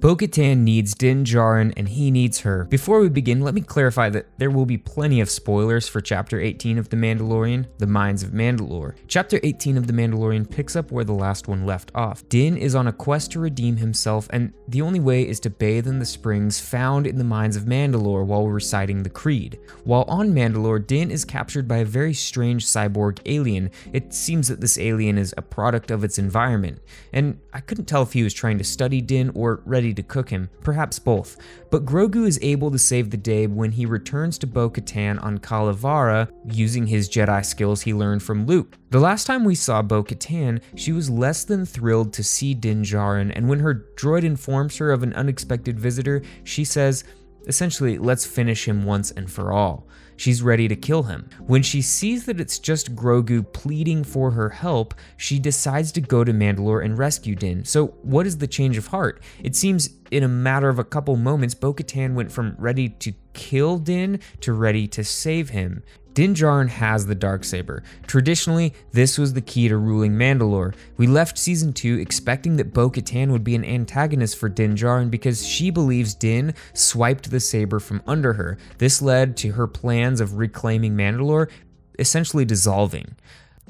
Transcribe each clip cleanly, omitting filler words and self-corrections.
Bo-Katan needs Din Djarin and he needs her. Before we begin, let me clarify that there will be plenty of spoilers for Chapter 18 of The Mandalorian, The Mines of Mandalore. Chapter 18 of The Mandalorian picks up where the last one left off. Din is on a quest to redeem himself, and the only way is to bathe in the springs found in the Mines of Mandalore while reciting the Creed. While on Mandalore, Din is captured by a very strange cyborg alien. It seems that this alien is a product of its environment, and I couldn't tell if he was trying to study Din or ready to cook him, perhaps both. But Grogu is able to save the day when he returns to Bo-Katan on Kalavara using his Jedi skills he learned from Luke. The last time we saw Bo-Katan, she was less than thrilled to see Din Djarin, and when her droid informs her of an unexpected visitor, she says, essentially, let's finish him once and for all. She's ready to kill him. When she sees that it's just Grogu pleading for her help, she decides to go to Mandalore and rescue Din. So what is the change of heart? It seems in a matter of a couple moments, Bo-Katan went from ready to kill Din to ready to save him. Din Djarin has the Darksaber. Traditionally, this was the key to ruling Mandalore. We left Season 2 expecting that Bo-Katan would be an antagonist for Din Djarin because she believes Din swiped the saber from under her. This led to her plans of reclaiming Mandalore essentially dissolving.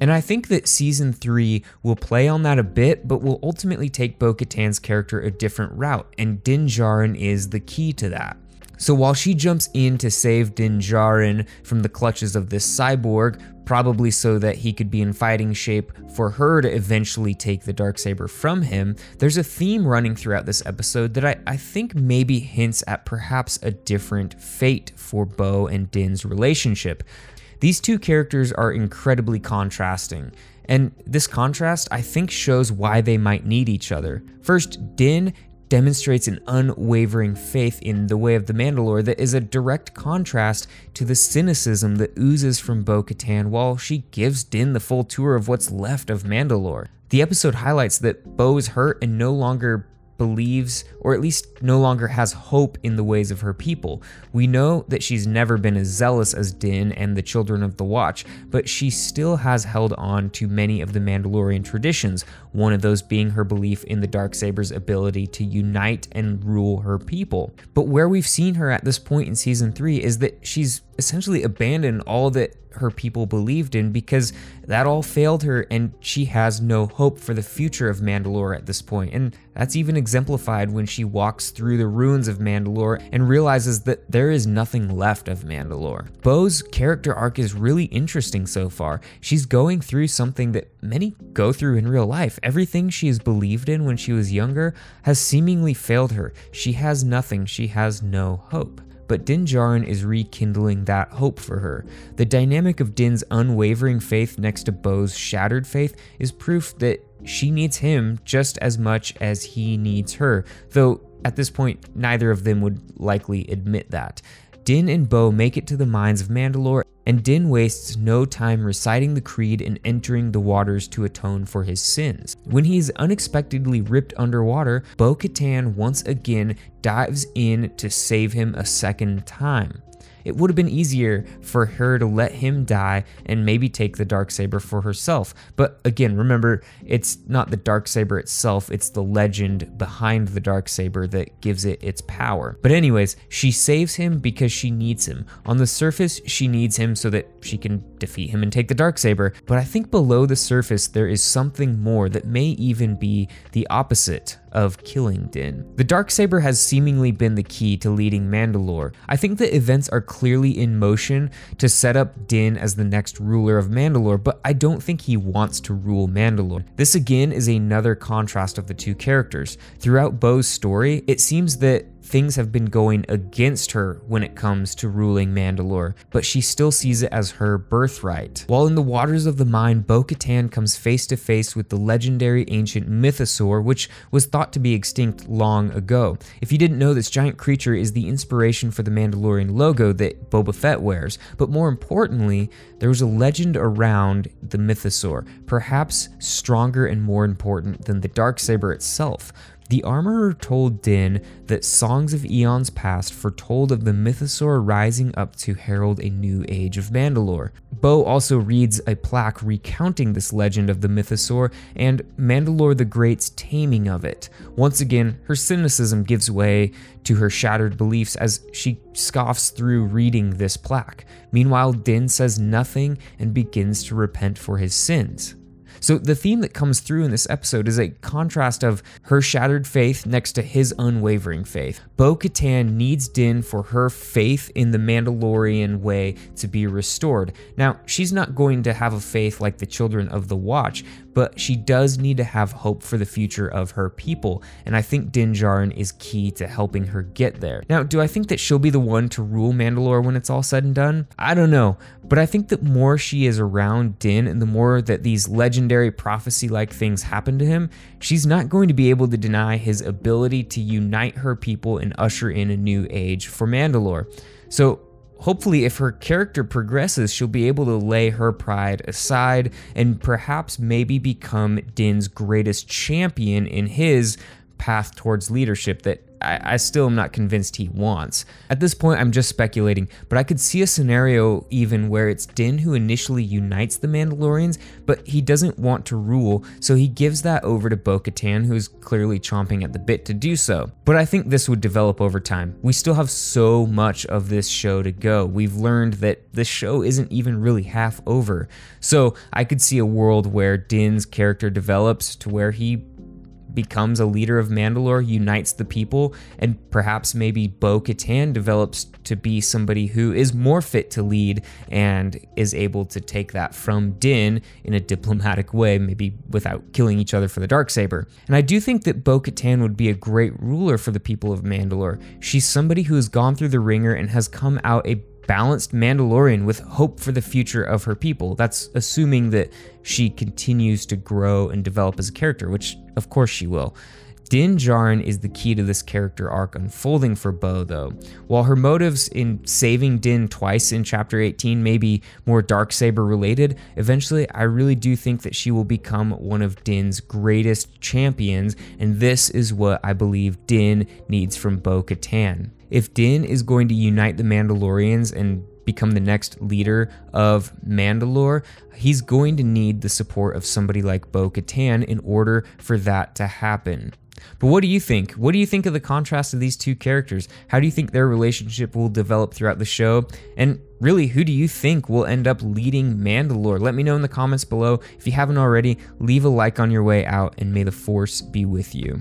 And I think that Season 3 will play on that a bit, but will ultimately take Bo-Katan's character a different route, and Din Djarin is the key to that. So while she jumps in to save Din Djarin from the clutches of this cyborg, probably so that he could be in fighting shape for her to eventually take the Darksaber from him, there's a theme running throughout this episode that I think maybe hints at perhaps a different fate for Bo and Din's relationship. These two characters are incredibly contrasting, and this contrast I think shows why they might need each other. First, Din demonstrates an unwavering faith in the way of the Mandalore that is a direct contrast to the cynicism that oozes from Bo-Katan while she gives Din the full tour of what's left of Mandalore. The episode highlights that Bo is hurt and no longer believes, or at least no longer has hope in the ways of her people. We know that she's never been as zealous as Din and the Children of the Watch, but she still has held on to many of the Mandalorian traditions, one of those being her belief in the Darksaber's ability to unite and rule her people. But where we've seen her at this point in Season 3 is that she's essentially abandoned all that her people believed in because that all failed her, and she has no hope for the future of Mandalore at this point. And that's even exemplified when she walks through the ruins of Mandalore and realizes that there is nothing left of Mandalore. Bo's character arc is really interesting so far. She's going through something that many go through in real life. Everything she has believed in when she was younger has seemingly failed her. She has nothing. She has no hope. But Din Djarin is rekindling that hope for her. The dynamic of Din's unwavering faith next to Bo's shattered faith is proof that she needs him just as much as he needs her, though at this point neither of them would likely admit that. Din and Bo make it to the Mines of Mandalore, and Din wastes no time reciting the Creed and entering the waters to atone for his sins. When he is unexpectedly ripped underwater, Bo-Katan once again dives in to save him a second time. It would have been easier for her to let him die and maybe take the Darksaber for herself. But again, remember, it's not the Darksaber itself, it's the legend behind the Darksaber that gives it its power. But anyways, she saves him because she needs him. On the surface, she needs him so that she can defeat him and take the Darksaber. But I think below the surface, there is something more that may even be the opposite of killing Din. The Darksaber has seemingly been the key to leading Mandalore. I think the events are clearly in motion to set up Din as the next ruler of Mandalore, but I don't think he wants to rule Mandalore. This again is another contrast of the two characters. Throughout Bo's story, it seems that things have been going against her when it comes to ruling Mandalore, but she still sees it as her birthright. While in the waters of the mine, Bo-Katan comes face to face with the legendary ancient mythosaur, which was thought to be extinct long ago. If you didn't know, this giant creature is the inspiration for the Mandalorian logo that Boba Fett wears, but more importantly, there was a legend around the mythosaur, perhaps stronger and more important than the Darksaber itself. The armorer told Din that songs of eons past foretold of the mythosaur rising up to herald a new age of Mandalore. Bo also reads a plaque recounting this legend of the mythosaur and Mandalore the Great's taming of it. Once again, her cynicism gives way to her shattered beliefs as she scoffs through reading this plaque. Meanwhile, Din says nothing and begins to repent for his sins. So the theme that comes through in this episode is a contrast of her shattered faith next to his unwavering faith. Bo-Katan needs Din for her faith in the Mandalorian way to be restored. Now, she's not going to have a faith like the Children of the Watch, but she does need to have hope for the future of her people, and I think Din Djarin is key to helping her get there. Now, do I think that she'll be the one to rule Mandalore when it's all said and done? I don't know, but I think that more she is around Din and the more that these legendary prophecy-like things happen to him, she's not going to be able to deny his ability to unite her people and usher in a new age for Mandalore. So hopefully, if her character progresses, she'll be able to lay her pride aside and perhaps maybe become Din's greatest champion in his path towards leadership that I still am not convinced he wants. At this point, I'm just speculating, but I could see a scenario even where it's Din who initially unites the Mandalorians, but he doesn't want to rule, so he gives that over to Bo-Katan, who's clearly chomping at the bit to do so. But I think this would develop over time. We still have so much of this show to go. We've learned that the show isn't even really half over. So I could see a world where Din's character develops to where he becomes a leader of Mandalore, unites the people, and perhaps maybe Bo-Katan develops to be somebody who is more fit to lead and is able to take that from Din in a diplomatic way, maybe without killing each other for the Darksaber. And I do think that Bo-Katan would be a great ruler for the people of Mandalore. She's somebody who has gone through the ringer and has come out a balanced Mandalorian with hope for the future of her people. That's assuming that she continues to grow and develop as a character, which of course she will. Din Djarin is the key to this character arc unfolding for Bo, though. While her motives in saving Din twice in Chapter 18 may be more Darksaber related, eventually I really do think that she will become one of Din's greatest champions, and this is what I believe Din needs from Bo-Katan. If Din is going to unite the Mandalorians and become the next leader of Mandalore, he's going to need the support of somebody like Bo-Katan in order for that to happen. But what do you think? What do you think of the contrast of these two characters? How do you think their relationship will develop throughout the show? And really, who do you think will end up leading Mandalore? Let me know in the comments below. If you haven't already, leave a like on your way out, and may the Force be with you.